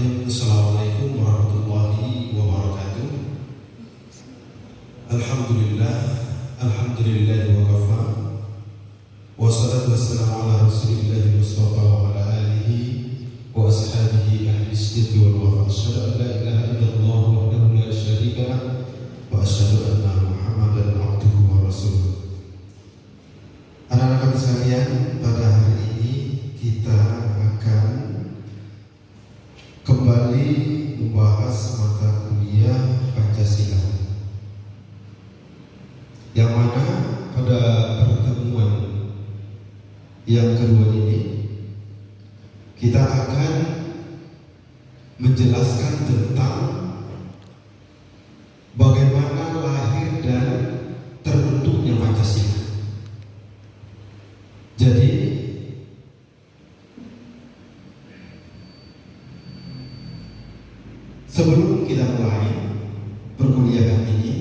Assalamualaikum warahmatullahi wabarakatuh. Alhamdulillah wa kafa. Wassalatu wassalamu ala Rasulillah Mustafa wa ala alihi wa ashabihi ahli sidqi wal wafa. Asyhadu an la ilaha illallah wahdahu la syarika lah wa asyhadu anna Muhammadan abduhu wa rasuluh. Anak-anak sekalian, pada hari ini kita akan kembali membahas mata kuliah Pancasila, yang mana pada pertemuan yang kedua ini kita akan menjelaskan tentang bagaimana lahir dan terbentuknya Pancasila. Jadi sebelum kita mulai perkuliahan ini,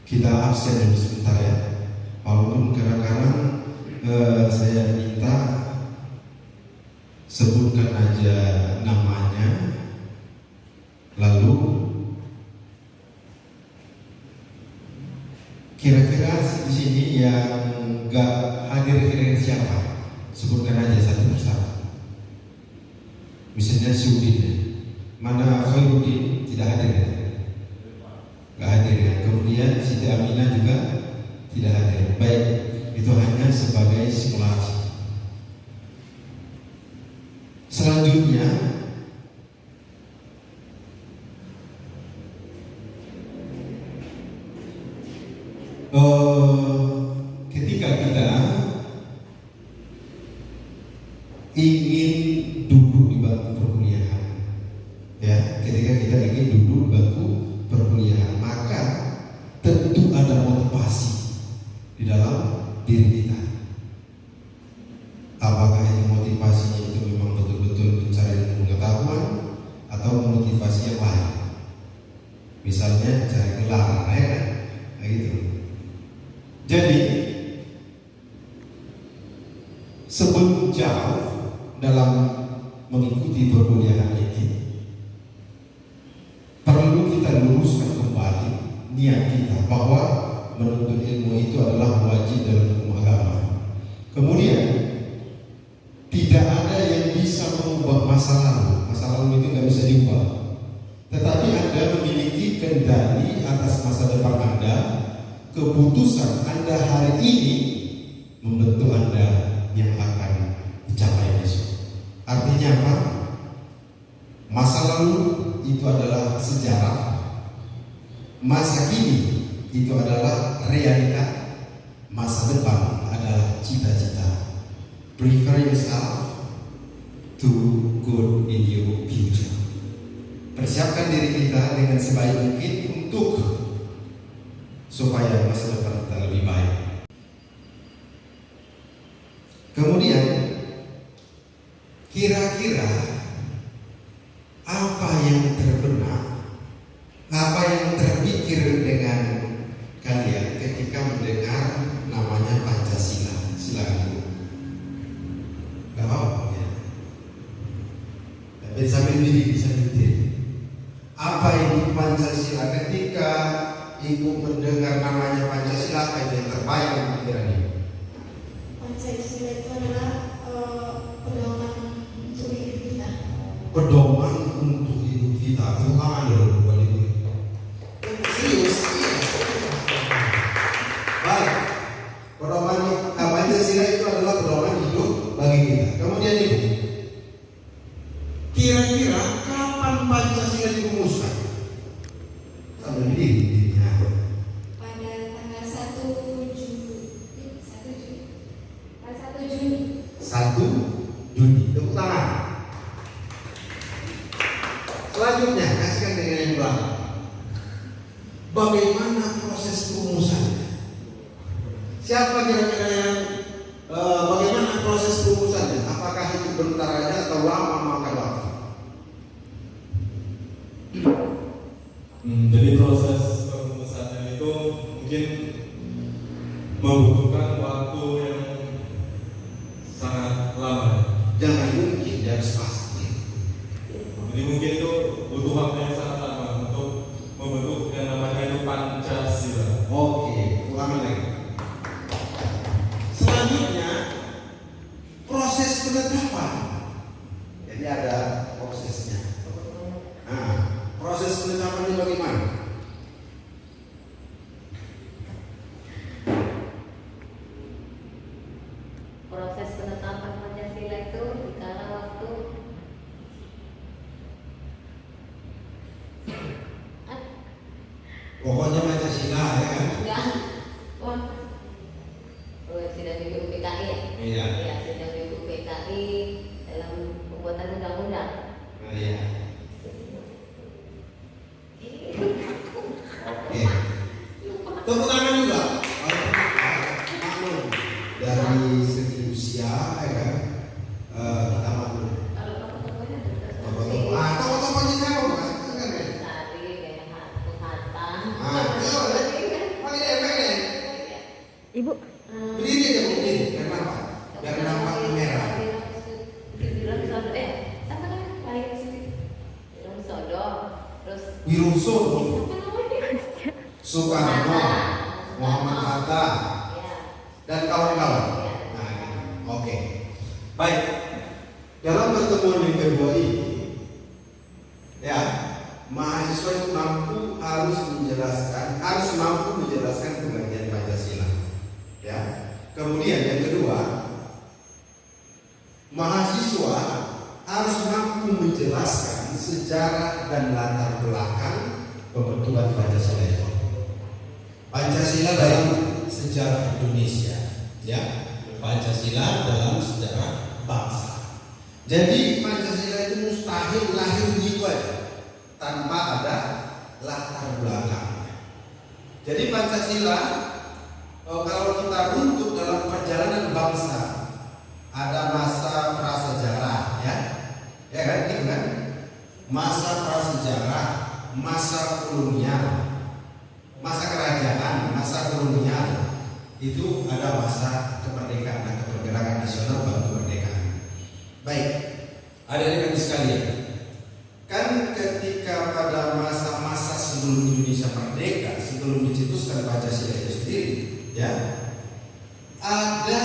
kita absen dulu sebentar ya. Walaupun kadang-kadang saya minta sebutkan aja namanya, lalu kira-kira di sini yang nggak hadir kira-kira siapa? Sebutkan aja satu persatu. Misalnya si Udin, mana Khairuddin tidak hadir ya? Nggak hadir ya. Kemudian Siti Aminah juga tidak hadir. Baik, itu hanya sebagai simulasi. Selanjutnya ketika kita ingin duduk di bangku perkuliahan, ya, ketika kita ingin duduk di bangku perkuliahan, maka tentu ada motivasi di dalam diri kita. Apakah itu motivasinya itu memang betul-betul mencari pengetahuan atau motivasi yang lain? Misalnya cari gelar, ya kan? Nah, gitu. Jadi sebelum jauh dalam mengikuti perkuliahan ini, perlu kita luruskan kembali niat kita bahwa menuntut ilmu itu adalah wajib dalam hukum agama. Kemudian tidak ada yang bisa mengubah masa lalu. Masa lalu itu nggak bisa diubah. Tetapi Anda memiliki kendali atas masa depan Anda. Keputusan Anda hari ini membentuk Anda yang akan dicapai besok. Artinya apa? Masa lalu itu adalah sejarah, masa kini itu adalah realita, masa depan adalah cita-cita. Prepare yourself to good in your future. Persiapkan diri kita dengan sebaik mungkin untuk supaya masa depan kita lebih baik. Kemudian kira-kira apa yang terbenak, apa yang terpikir dengan kalian ketika mendengar namanya Pancasila? Silakan. Gak apa-apa ya. Tapi sambil diri. Apa itu Pancasila? Ketika ibu mendengar namanya Pancasila, apa yang terbayang di pikirannya? Pancasila itu adalah pedoman untuk hidup kita. Pedoman untuk hidup kita. Terutama dulu bukan itu. Serius? Baik. Pedoman Pancasila itu adalah pedoman hidup bagi kita. Kemudian ibu, kira-kira kapan Pancasila dirumuskan? Sambil diri. Pada tanggal 1 Juni. 1 Juni. Tepuk tangan. Selanjutnya, kasihkan dengan yang belakang. Bagaimana proses perumusannya? Siapa kira-kira yang bagaimana proses perumusannya? Apakah itu bentar aja atau lama makan waktu? Jadi proses perumusannya itu mungkin membutuhkan waktu yang sangat lama. Jangan Pancasila. Oke, ulangi lagi. Selanjutnya proses penetapan. Jadi ada prosesnya. Nah, proses penetapannya bagaimana? Proses penetapan Pancasila itu dikala waktu Pokoknya Pancasila ya kan? enggak, wah, sudah di PKI ya? Iya. Ya, sudah di PKI dalam pembuatan undang-undang. Nah, iya. Oke. Tepuk tangan juga. Maklum dari segi usia ya kan? Kita maklum. Kalau tokoh-tokohnya Tokoh-tokohnya siapa Mas? Kan ya? Tadi kayak Bung Hatta. Pakai efek ya? Ibu, Berdiri aja mungkin. Kenapa? Biar nampak merah. Siapa namanya? Lahir di sini. Wirosodo. Terus Wirosodo, siapa namanya? Soekarno, Muhammad Hatta, Ya. dan kawan-kawan. Nah, gitu. Oke. Baik. Dalam pertemuan yang kedua ini, ya, mahasiswa itu harus mampu menjelaskan pengertian Pancasila. Ya. Kemudian yang kedua, mahasiswa harus mampu menjelaskan sejarah dan latar belakang pembentukan Pancasila itu. Pancasila dalam sejarah Indonesia, ya. Pancasila dalam sejarah bangsa. Jadi Pancasila itu mustahil lahir begitu aja tanpa ada latar belakangnya. Jadi Pancasila kalau kita runtut dalam perjalanan bangsa, ada masa prasejarah, ya kan, gitu kan? Masa prasejarah, masa kolonial, masa kerajaan, masa kolonial, itu ada masa kemerdekaan atau pergerakan nasional baru kemerdekaan. Baik, adik-adik sekalian, kan ketika pada masa-masa sebelum Indonesia merdeka, sebelum dicetuskan Pancasila itu sendiri, ya, ada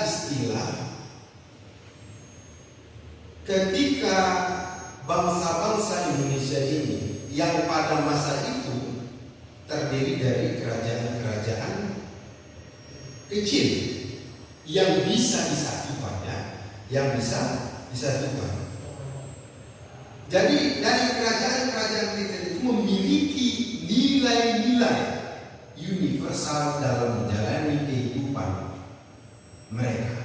istilah ketika bangsa-bangsa Indonesia ini yang pada masa itu terdiri dari kerajaan-kerajaan kecil yang bisa disatukan, ya, yang bisa disatukan. Jadi dari kerajaan-kerajaan kecil itu memiliki nilai-nilai universal dalam menjalani kehidupan mereka.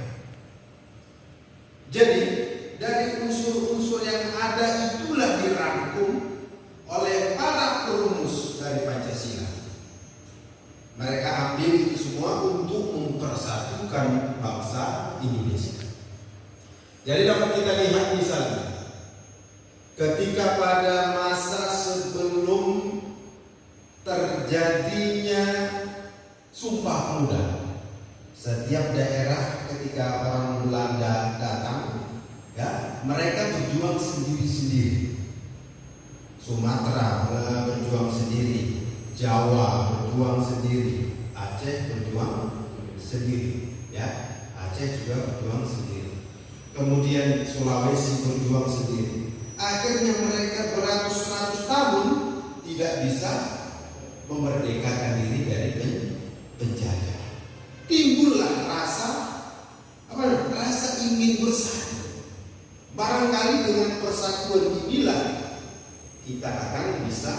Jadi dari unsur-unsur yang ada itulah dirangkum oleh para perumus dari Pancasila. Mereka ambil itu semua untuk mempersatukan bangsa Indonesia. Jadi dapat kita lihat misalnya, ketika pada masa sebelum terjadinya Sumpah Pemuda, setiap daerah ketika orang Belanda datang, ya, mereka berjuang sendiri-sendiri. Sumatera berjuang sendiri, Jawa berjuang sendiri, Aceh berjuang sendiri, ya, Aceh juga berjuang sendiri. Kemudian Sulawesi berjuang sendiri. Akhirnya mereka beratus-ratus tahun tidak bisa memerdekakan diri dari penjajah. Timbullah rasa ingin bersatu. Barangkali dengan persatuan inilah kita akan bisa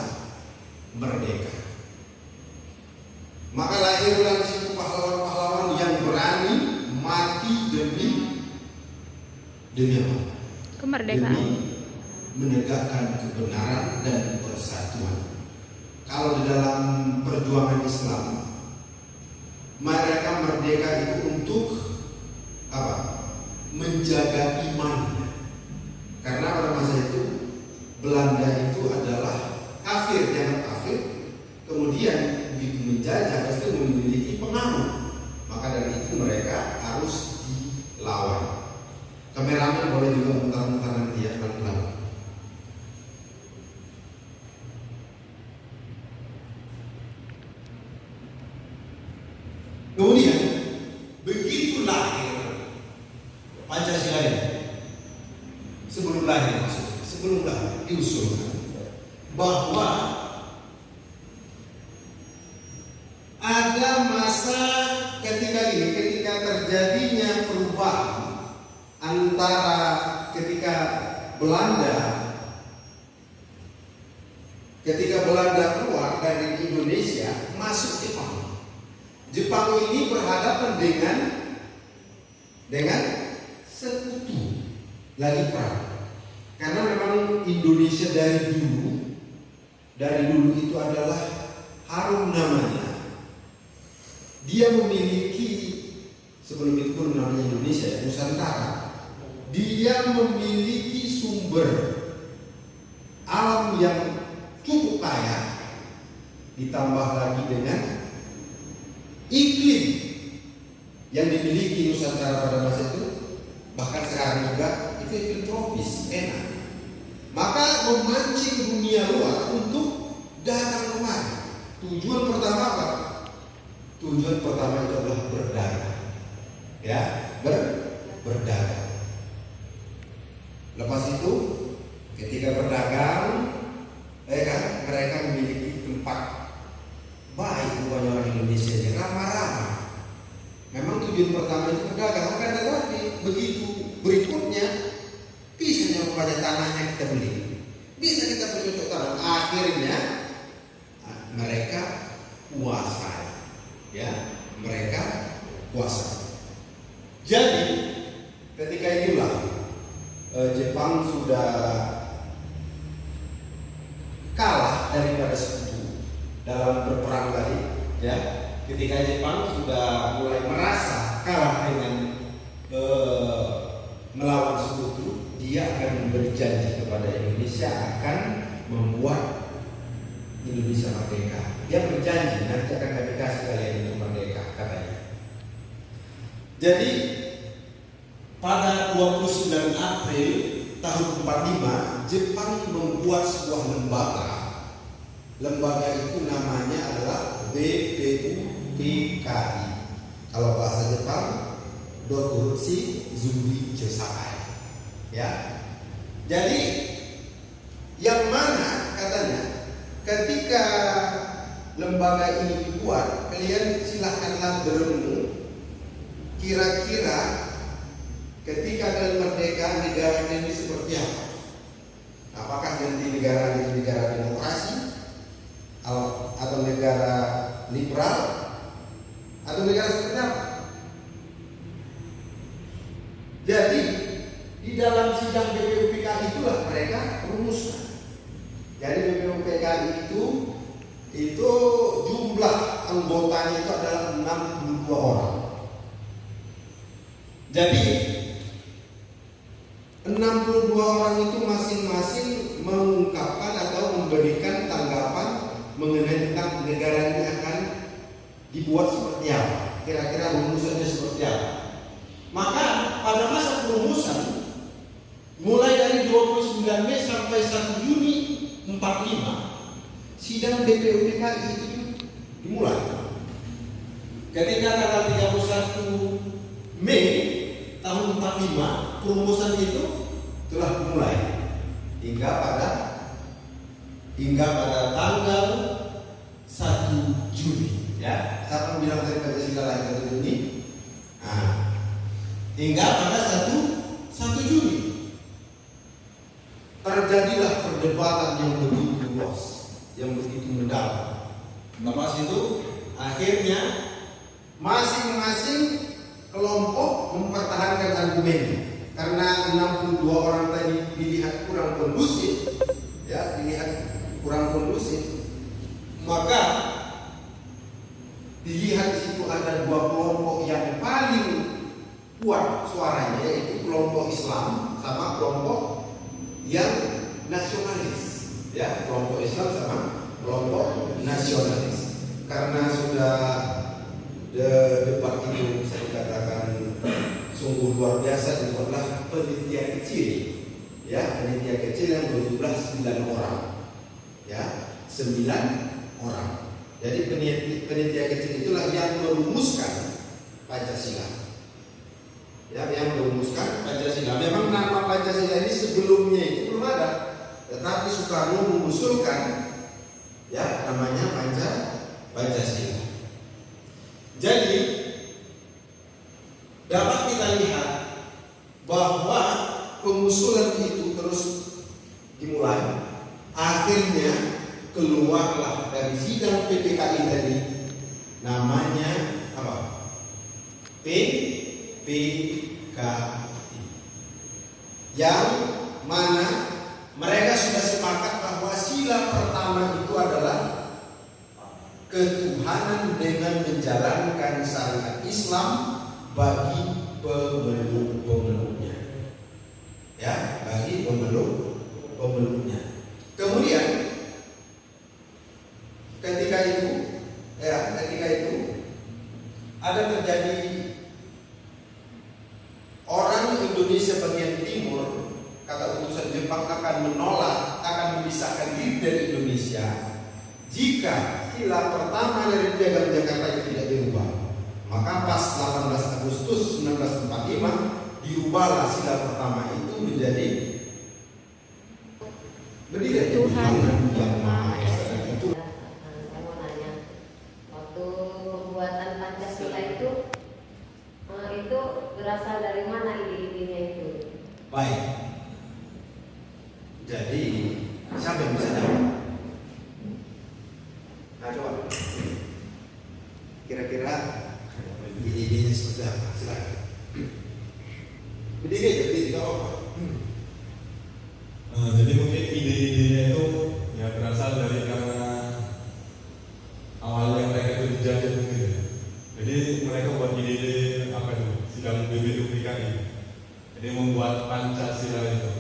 merdeka. Maka lahirlah di situ pahlawan-pahlawan yang berani mati demi apa? kemerdekaan. Demi menegakkan kebenaran dan persatuan. Kalau di dalam perjuangan Islam, mereka merdeka itu untuk apa? Menjaga imannya. Karena pada masa itu Belanda itu adalah kafir, jangan kafir. Kemudian begitu menjajah pasti memiliki pengaruh. Maka dari itu mereka harus dilawan. Kameramen boleh juga mutar-mutar nanti ya, pelan-pelan. diusulkan bahwa ada masa ketika terjadinya perubahan antara ketika Belanda keluar dari Indonesia masuk Jepang. Jepang ini berhadapan dengan sekutu lagi perang. Karena memang Indonesia dari dulu itu adalah harum namanya. Dia memiliki, sebelum itu pun namanya Indonesia, Nusantara. Dia memiliki sumber alam yang cukup kaya, ditambah lagi dengan iklim yang dimiliki Nusantara pada masa itu, bahkan sekarang juga itu iklim tropis, enak. Maka memancing dunia luar untuk datang kemari. Tujuan pertama apa? Tujuan pertama itu adalah berdagang, ya, berdagang. Lepas itu, ketika berdagang, mereka memiliki tempat baik rupanya orang Indonesia yang ramah-ramah. Memang tujuan pertama itu berdagang, akan tetapi begitu berikutnya bisa rupanya tanahnya kita beli, bisa kita bercocok tanam. Akhirnya mereka kuasai, ya, mereka kuasai. Jadi ketika itulah Jepang sudah kalah daripada sekutu dalam berperang tadi, ya. Ketika Jepang sudah mulai merasa kalah dengan melawan sekutu, dia akan memberi janji kepada Indonesia akan membuat Indonesia merdeka. Dia berjanji nanti akan kami kasih kalian untuk merdeka, katanya. Jadi pada 29 April tahun 45 Jepang membuat sebuah lembaga. Lembaga itu namanya adalah BPUPKI. Kalau bahasa Jepang, Dokurushi Zumbi Chosakai. Ya. Jadi yang mana katanya ketika lembaga ini dibuat, kalian silahkanlah berenung kira-kira ketika kalian merdeka negara ini seperti apa? Apakah nanti negara ini negara demokrasi atau negara liberal atau negara seperti apa? Jadi di dalam sidang BPUPKI itulah mereka rumuskan. Jadi BPUPKI itu jumlah anggotanya itu adalah 62 orang. Jadi 62 orang itu masing-masing mengungkapkan atau memberikan tanggapan mengenai tentang negara ini akan dibuat seperti apa, kira-kira rumusannya seperti apa. Maka pada masa perumusan mulai dari 29 Mei sampai 1 Juni 45 sidang BPUPKI itu dimulai. Ketika tanggal 31 Mei tahun 45 perumusan itu telah dimulai hingga pada tanggal 1 Juni, ya. Siapa bilang tadi Pancasila lahir 1 Juni? Hingga pada 1 Juni terjadilah perdebatan yang begitu luas, yang begitu mendalam. Lepas itu akhirnya masing-masing kelompok mempertahankan argumennya. Karena 62 orang tadi dilihat kurang kondusif, ya, maka dilihat di situ ada dua kelompok yang paling kuat suaranya, yaitu kelompok Islam sama kelompok yang nasionalis, ya, kelompok Islam sama kelompok nasionalis. Karena sudah debat itu saya katakan sungguh luar biasa, itu adalah penitia kecil, ya, penitia kecil yang berjumlah 9 orang, ya, 9 orang. Jadi penitia kecil itulah yang merumuskan Pancasila, ya, yang merumuskan Pancasila. Memang nama Pancasila ini sebelumnya itu belum ada. tetapi Soekarno mengusulkan ya namanya Pancasila. Jadi dapat kita lihat bahwa pengusulan itu terus dimulai, akhirnya keluarlah dari sidang PPKI tadi namanya apa? PPKI, yang mana mereka sudah sepakat bahwa sila pertama itu adalah ketuhanan dengan menjalankan syariat Islam bagi pemeluk-pemeluknya. Ya, bagi pemeluknya. Kemudian ketika itu ada terjadi orang Indonesia bagian timur, kata utusan Jepang akan menolak, akan memisahkan diri dari Indonesia jika sila pertama dari Piagam Jakarta itu tidak dirubah. Maka pas 18 Agustus 1945 dirubahlah sila pertama itu menjadi berdiri Tuhan yang Maha Esa. Itu Saya mau nanya, waktu pembuatan Pancasila itu berasal dari mana ide-idenya itu? baik. Jadi siapa yang bisa jawab? Nah, coba. Kira-kira ide-idenya seperti apa? Silakan. Berdiri aja, berdiri, gak apa-apa. Jadi mungkin ide-idenya itu ya berasal dari karena awalnya mereka itu dijajah mungkin ya. Jadi mereka buat ide-ide apa itu? Sidang BBUPKI. Jadi membuat Pancasila itu.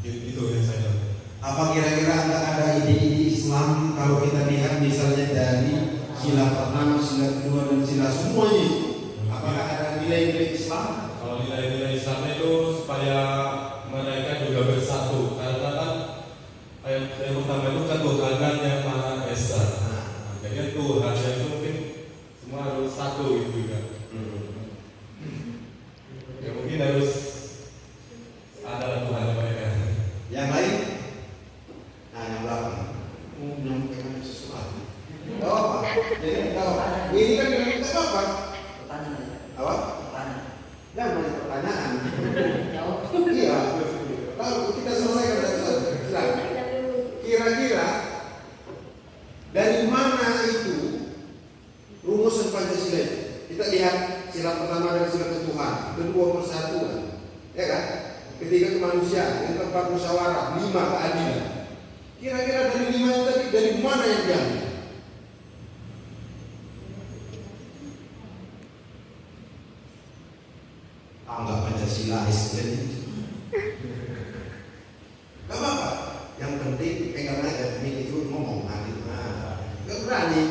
Itu yang saya tahu. Apa kira-kira ada ide-ide Islam kalau kita lihat misalnya dari sila pertama, sila kedua, dan sila semuanya itu? Apakah ada nilai-nilai Islam? Kalau nilai-nilai Islamnya itu supaya mereka juga bersatu, karena kan yang pertama itu kan Tuhan yang Maha Esa. Jadi Tuhan itu mungkin semua harus satu gitu kan. Ya mungkin harus ada Tuhan mereka. Yang lain? Nah, yang belakang menyampaikan sesuatu. Gak apa? Jadi gak apa? Ini kan gak apa? Apa? Jangan banyak pertanyaan. Iya. Kalau kita selesaikan silakan. Kira-kira dari mana itu rumusan Pancasila itu? Kita lihat sila pertama dari sila ketuhanan, kedua persatuan, ya kan? Ketiga kemanusiaan, yang keempat musyawarah, lima keadilan. Kira-kira dari lima itu tadi dari mana yang diambil? Anggap Pancasila Islam. Gak apa-apa. Yang penting pegang aja, ini itu ngomong nanti. Gak berani.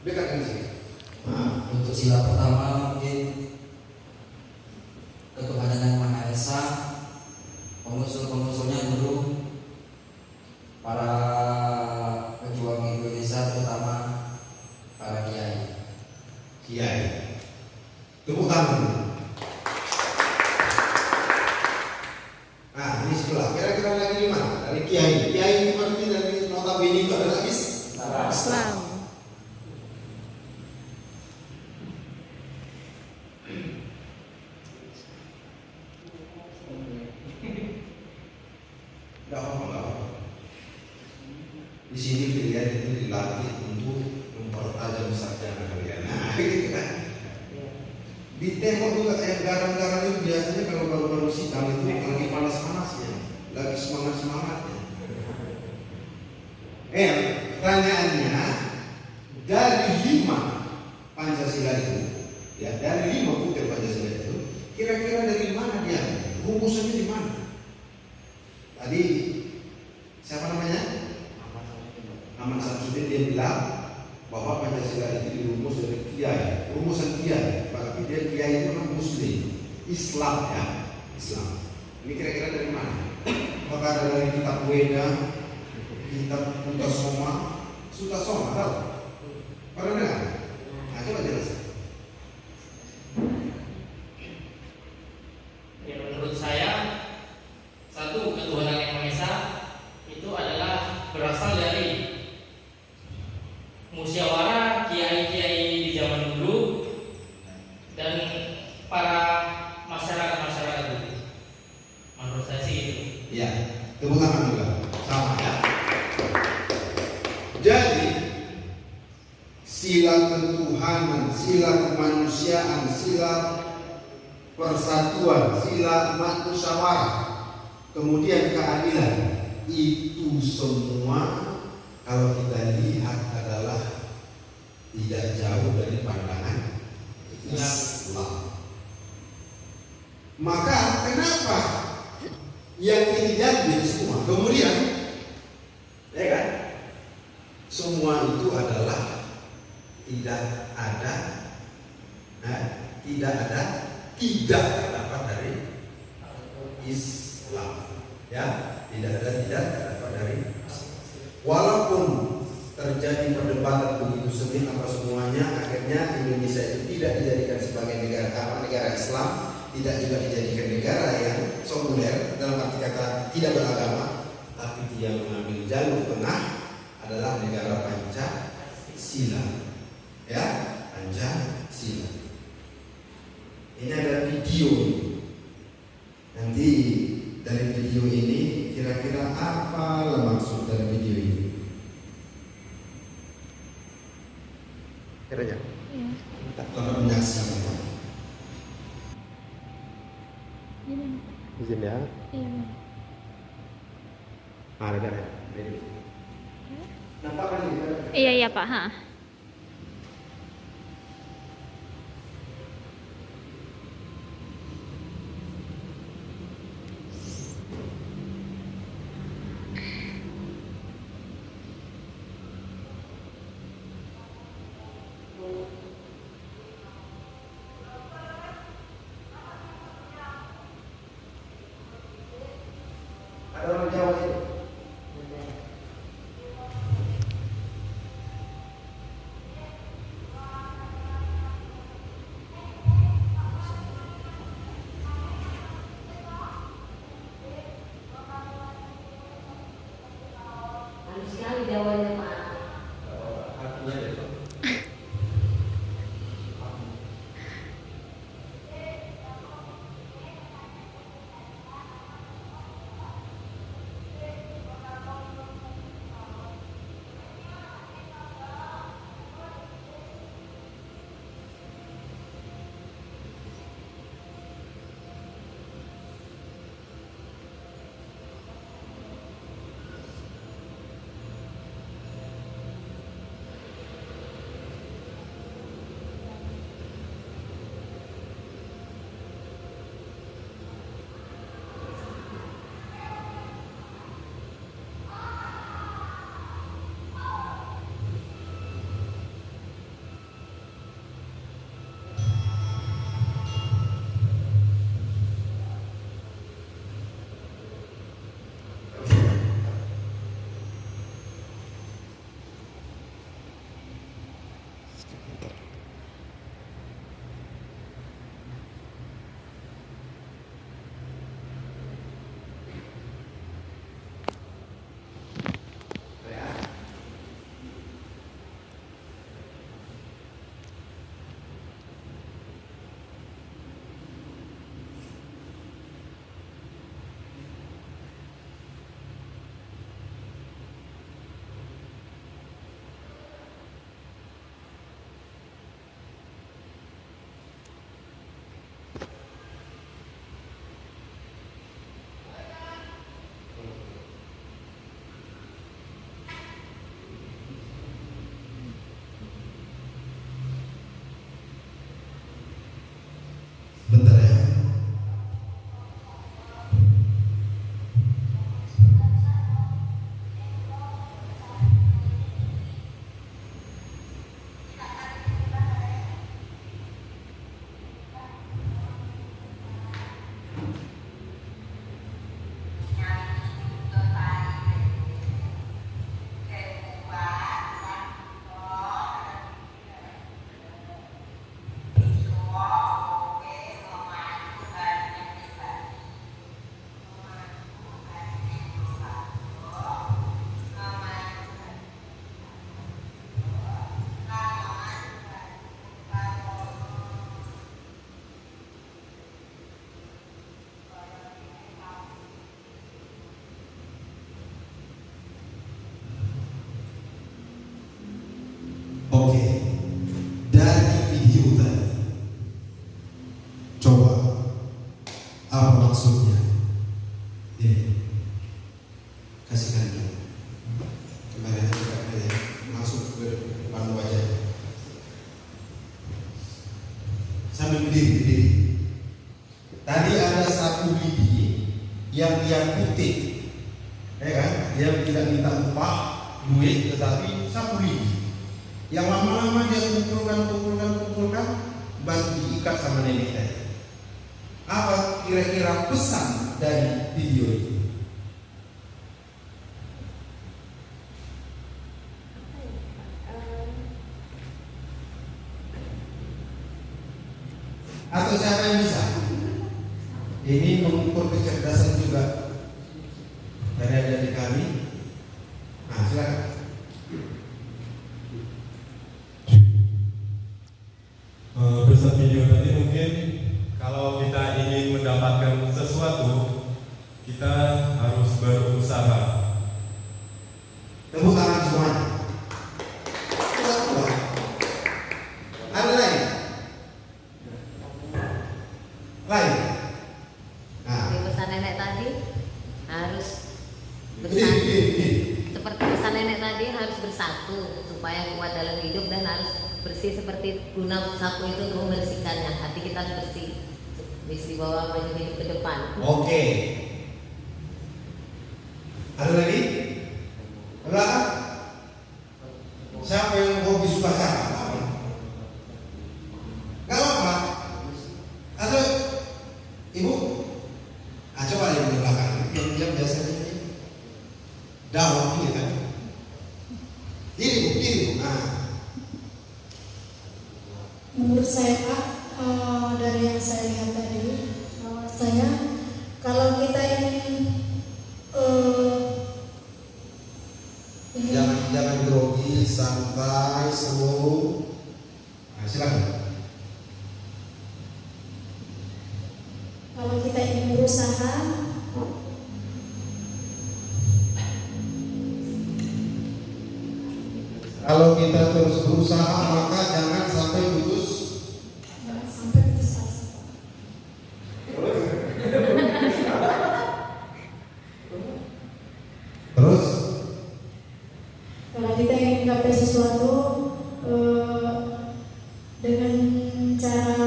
Dekatkan sini. Nah, untuk sila pertama mungkin ketuhanan yang Maha Esa, pengusul-pengusulnya dulu para pejuang Indonesia, terutama para kiai. Kiai. Tepuk tangan dulu. Nah, ini sebelah. Kira-kira lagi di mana? Dari kiai. Kiai itu berarti dari notabene itu adalah Islam. Gak apa-apa. Di sini pilihan itu dilatih untuk mempertajam sarjana kalian. Nah, gitu kan. Ditembak juga kayak garam-garam itu biasanya kalau baru-baru sidang itu lagi panas-panasnya, lagi semangat-semangatnya. Pertanyaannya dari 5 Pancasila itu, ya dari 5 butir Pancasila itu, kira-kira dari mana dia? Rumusannya di mana? Tadi siapa namanya? Ahmad Samsudin, dia bilang bahwa Pancasila itu dirumus dari kiai, rumusan kiai, berarti dia kiai itu memang Muslim, Islam ya, Islam. Ini kira-kira dari mana? Apakah ada dari kitab Weda, kitab Sutasoma, tahu? Pernah dengar? Nah, coba jelaskan. Ya, menurut saya ketuhanan, sila kemanusiaan, sila persatuan, sila umat musyawarah, kemudian keadilan. Itu semua kalau kita lihat adalah tidak jauh dari pandangan Islam. Maka kenapa yang ini diambil semua? Kemudian, ya kan? Semua itu adalah tidak ada tidak terdapat dari Islam. Ya, tidak terdapat dari Islam. Walaupun terjadi perdebatan begitu sengit apa semuanya, akhirnya Indonesia itu tidak dijadikan sebagai negara Islam, tidak juga dijadikan negara yang sekuler dalam arti kata tidak beragama, tapi dia mengambil jalur tengah adalah negara Pancasila. Ya, Pancasila. Ini ada video ini. Nanti dari video ini kira-kira apa maksud dari video ini? Kira-kira? Iya. Selamat menyaksikan. Gimana? Izin ya. Iya. Ada ya. Nampak kan ini? Iya iya Pak. Ha. Ada orang Jawa sini. Halus sekali Jawanya Pak. Artinya itu. maksudnya. Ini kasihkan dia. Kemarin juga ya, masuk ke depan wajah. Sambil berdiri. Tadi ada satu bibi yang dia putih, ya kan? Dia tidak minta upah duit, tetapi sapu lidi. Yang lama-lama dia kumpulkan, baru diikat sama nenek tadi. Apa kira-kira pesan dari video itu? Atau siapa yang bisa? Ini mengukur kecerdasan juga dari adik kami. Nah, silakan. Pesan video tadi mungkin kalau kita ingin mendapatkan sesuatu, kita harus berusaha. Tepuk tangan semuanya. Ada lain? Lain? Nah, Di pesan nenek tadi harus berdiri, bersatu. berdiri. Seperti pesan nenek tadi harus bersatu supaya kuat dalam hidup dan harus bersih seperti guna sapu itu untuk membersihkannya. Hati kita harus bersih. Bisa dibawa maju hidup ke depan. Oke. Ada lagi? Belakang? Siapa yang hobi suka sapu? Gak apa-apa. Atau ibu? Ah, coba ibu di belakang. Yang biasanya ini daun ini kan. Diri bu. Nah, Menurut saya Pak, dari yang saya lihat tadi, bahwasanya kalau kita ingin jangan grogi, santai, slow. Nah, silakan. kalau kita ingin berusaha, Kalau kita terus berusaha, maka jangan sampai putus. jangan sampai putus asa. Terus Kalau kita ingin mencapai sesuatu dengan cara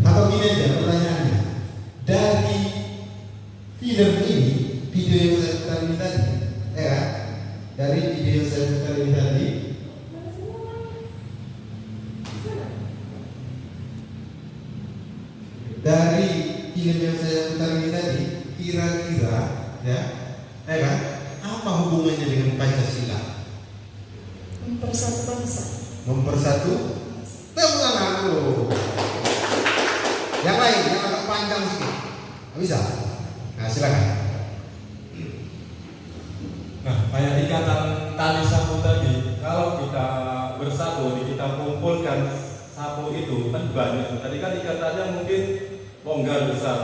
atau gini aja pertanyaannya. Dari film ini, video yang saya putar ini tadi, ya kan? Dari video yang saya putar ini tadi, dari film yang saya putar ini tadi, kira-kira, ya kan? Apa hubungannya dengan Pancasila? mempersatu bangsa. Mempersatu. Tepuk tangan dulu. Yang lain, yang agak panjang sedikit. Bisa? Nah, silakan. Nah, kayak ikatan tali sapu tadi, kalau kita bersatu, kita kumpulkan sapu itu kan banyak. Tadi kan ikatannya mungkin longgar besar.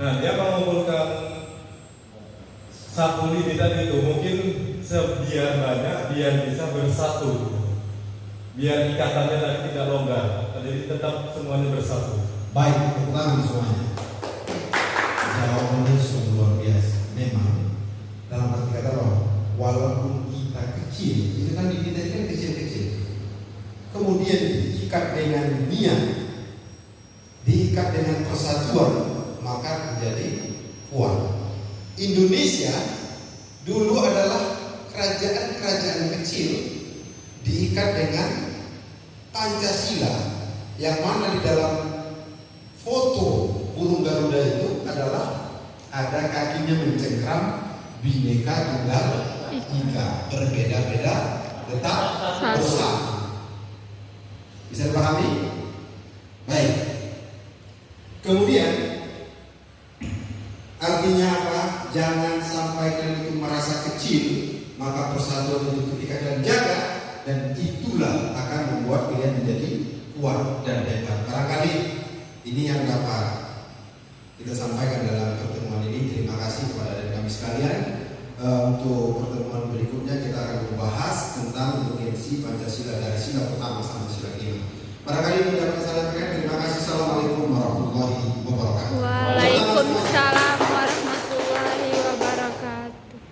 Nah, dia mengumpulkan sapu lidi tadi itu mungkin sebiar banyak, biar bisa bersatu, biar ikatannya tadi tidak longgar, jadi tetap semuanya bersatu. Baik, tepuk tangan semuanya. Jawabannya sungguh luar biasa. Memang dalam arti kata bahwa walaupun kita kecil, itu kan di kita kan kecil-kecil. Kemudian diikat dengan niat, diikat dengan persatuan, maka menjadi kuat. Indonesia dulu adalah kerajaan-kerajaan kecil diikat dengan Pancasila, yang mana di dalam foto burung Garuda itu adalah ada kakinya mencengkram, Bhinneka Tunggal Ika, berbeda-beda tetap bersatu. Bisa dipahami? Baik. Kemudian artinya apa? Jangan sampai kalian itu merasa kecil, maka persatuan itu ketika kalian jaga, dan itulah akan membuat kalian menjadi kuat dan hebat. Barangkali ini yang dapat kita sampaikan dalam pertemuan ini. Terima kasih kepada adik kami sekalian. Untuk pertemuan berikutnya kita akan membahas tentang urgensi Pancasila dari sila pertama sampai sila kelima. Barangkali tidak bisa terkait. Terima kasih. Assalamualaikum warahmatullahi wabarakatuh. Waalaikumsalam